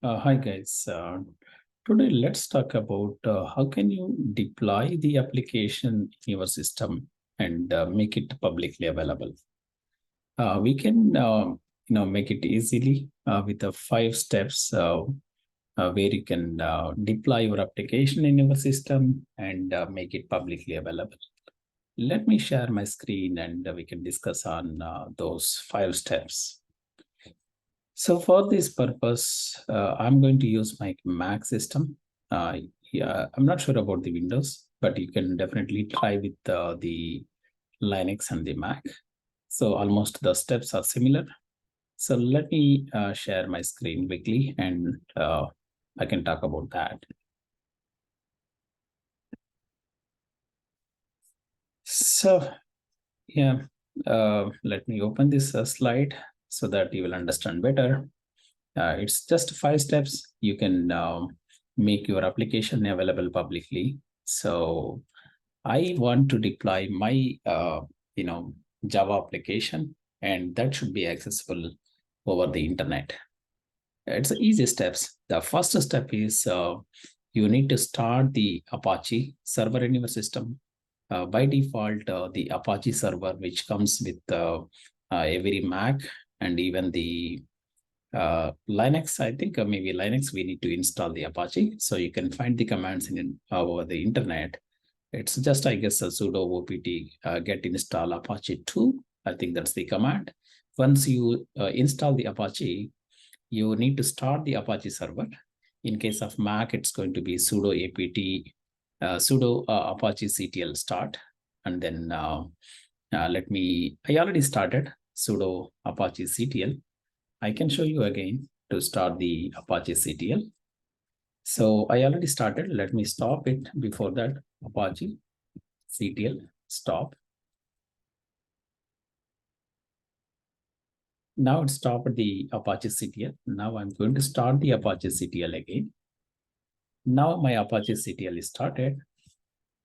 Hi guys. Today let's talk about how can you deploy the application in your system and make it publicly available. We can make it easily with the 5 steps where you can deploy your application in your system and make it publicly available. Let me share my screen and we can discuss on those 5 steps. So for this purpose, I'm going to use my Mac system. Yeah, I'm not sure about the Windows, but you can definitely try with the Linux and the Mac. So almost the steps are similar. So let me share my screen quickly and I can talk about that. So yeah, let me open this slide so that you will understand better. It's just 5 steps. You can make your application available publicly. So I want to deploy my Java application, and that should be accessible over the internet. It's easy steps. The first step is you need to start the Apache server in your system. By default, the Apache server, which comes with every Mac and even the Linux, I think maybe Linux, we need to install the Apache. So you can find the commands in over the internet. It's just, I guess, a sudo opt get install Apache 2. I think that's the command. Once you install the Apache, you need to start the Apache server. In case of Mac, it's going to be sudo apt sudo Apache CTL start. And then I already started sudo Apache CTL. I can show you again to start the Apache CTL. So I already started. Let me stop it before that. Apache CTL stop. Now it stopped the Apache CTL. Now I'm going to start the Apache CTL again. Now my Apache CTL is started.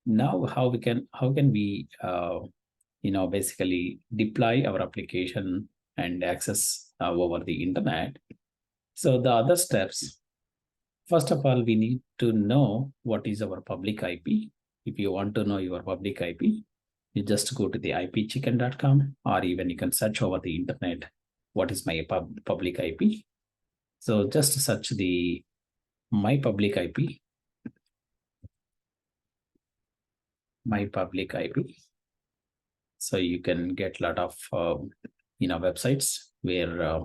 Now how can we basically deploy our application and access over the internet? So the other steps. First of all, we need to know what is our public IP. If you want to know your public IP, you just go to the ipchicken.com, or even you can search over the internet, what is my public IP. So just search the my public IP, my public IP. So you can get a lot of websites where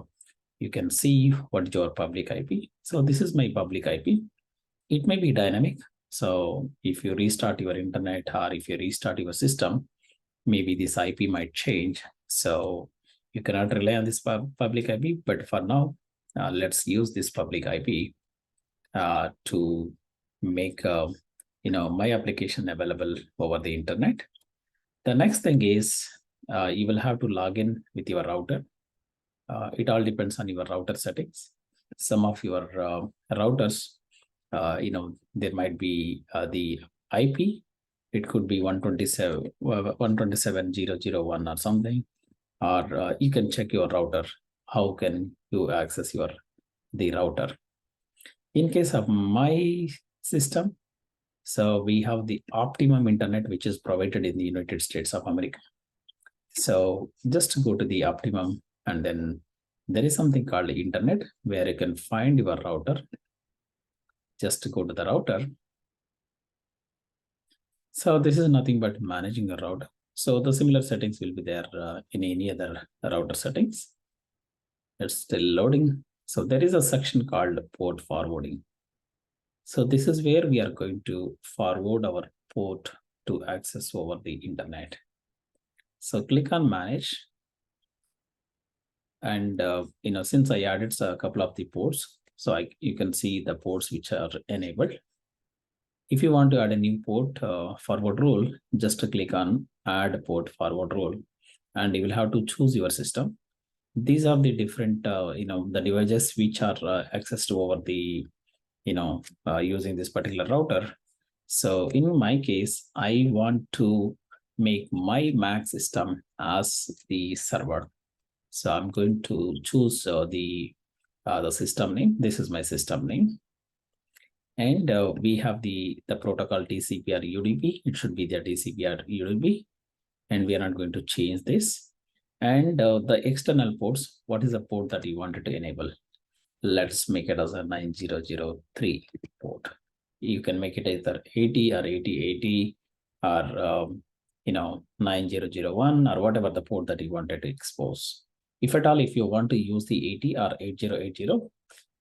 you can see what is your public IP. So this is my public IP. It may be dynamic. So if you restart your internet or if you restart your system, maybe this IP might change. So you cannot rely on this public IP. But for now, let's use this public IP to make my application available over the internet. The next thing is you will have to log in with your router. It all depends on your router settings. Some of your routers, there might be the IP. It could be 127.127.0.0.1 or something. Or you can check your router. How can you access the router? In case of my system, so we have the optimum internet, which is provided in the United States of America. So just go to the optimum, and then there is something called internet where you can find your router. Just go to the router. So this is nothing but managing a router. So the similar settings will be there in any other router settings. It's still loading. So there is a section called port forwarding. So this is where we are going to forward our port to access over the internet. So click on manage. And since I added a couple of the ports, so you can see the ports which are enabled. If you want to add a new port forward rule, just click on add port forward rule, and you will have to choose your system. These are the different the devices which are accessed over the using this particular router. So in my case, I want to make my Mac system as the server. So I'm going to choose the the system name. This is my system name. And we have the protocol TCP or UDP. It should be the TCP or UDP. And we are not going to change this. And the external ports, what is the port that you wanted to enable? Let's make it as a 9003 port. You can make it either 80 or 8080 or 9001 or whatever the port that you wanted to expose. If at all, if you want to use the 80 or 8080,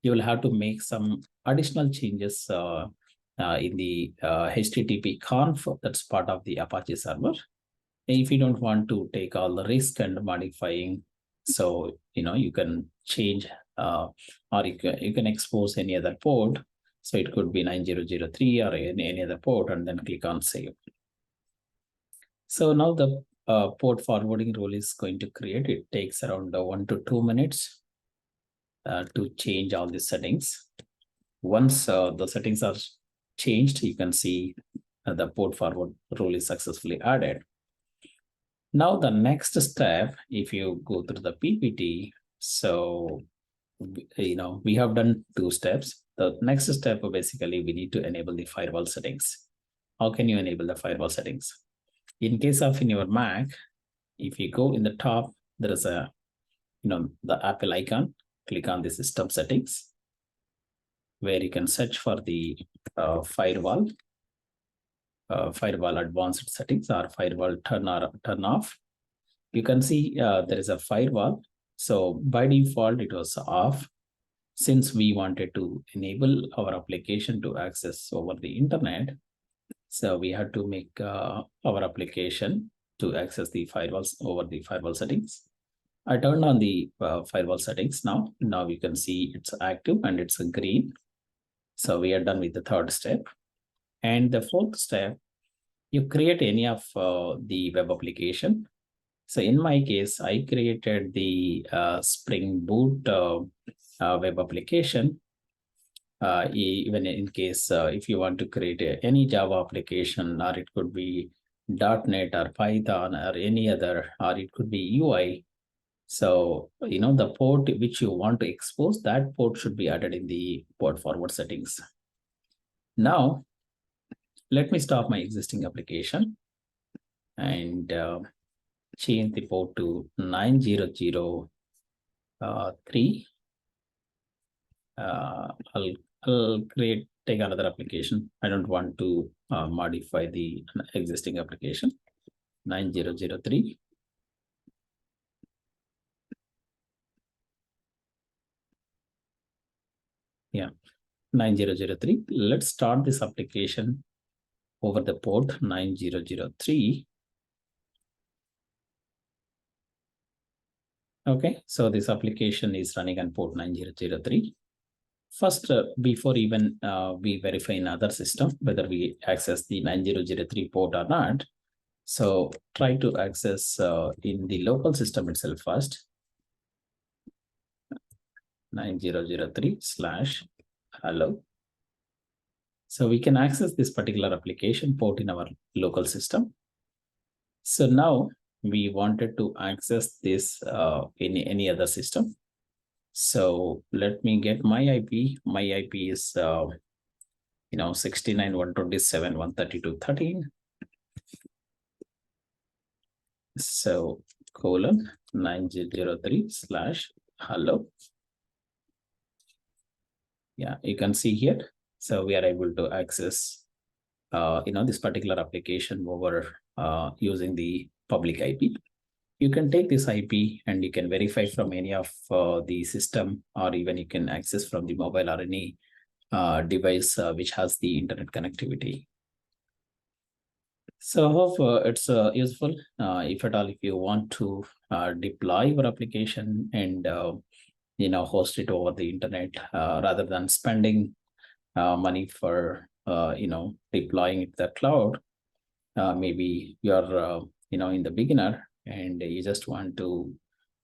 you will have to make some additional changes in the HTTP conf that's part of the Apache server. If you don't want to take all the risk and modifying, so you can change or you can expose any other port. So it could be 9003 or any other port, and then click on save. So now the port forwarding rule is going to create. It takes around 1 to 2 minutes to change all the settings. Once the settings are changed, you can see the port forward rule is successfully added. Now the next step, if you go through the PPT, so we have done 2 steps. The next step, basically, we need to enable the firewall settings. How can you enable the firewall settings? In case of in your Mac, if you go in the top, there is a the Apple icon. Click on the system settings, where you can search for the firewall advanced settings or firewall turn off. You can see there is a firewall. So by default, it was off. Since we wanted to enable our application to access over the internet, so we had to make our application to access the firewalls over the firewall settings. I turned on the firewall settings now. Now you can see it's active and it's green. So we are done with the 3rd step. And the 4th step, you create any of the web application. So in my case, I created the Spring Boot web application. Even in case if you want to create any Java application, or it could be .NET or Python or any other, or it could be UI. So, the port which you want to expose, that port should be added in the port forward settings. Now, let me stop my existing application and change the port to 9003. I'll take another application. I don't want to modify the existing application. 9003. Yeah, 9003. Let's start this application over the port 9003. Okay, so this application is running on port 9003. First, before even we verify in other system whether we access the 9003 port or not, so try to access in the local system itself first. 9003/hello. So we can access this particular application port in our local system. So now we wanted to access this in any other system. So let me get my IP. My IP is 69.127.132.13. So colon 9003/hello. Yeah, you can see here. So we are able to access this particular application over using the public IP. You can take this IP and you can verify from any of the system, or even you can access from the mobile or any device which has the internet connectivity. So I hope it's useful. If at all, if you want to deploy your application and host it over the internet rather than spending money for deploying it to the cloud, maybe you're in the beginner and you just want to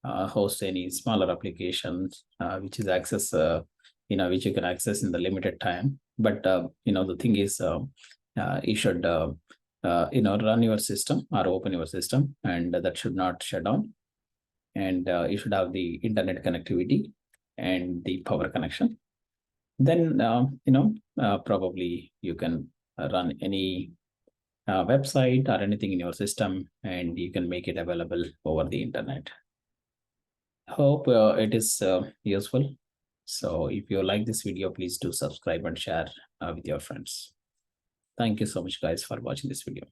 host any smaller applications which is access which you can access in the limited time. But the thing is you should run your system or open your system, and that should not shut down, and you should have the internet connectivity. and the power connection. Then, probably you can run any website or anything in your system, and you can make it available over the internet. Hope it is useful. So if you like this video, please do subscribe and share with your friends. Thank you so much, guys, for watching this video.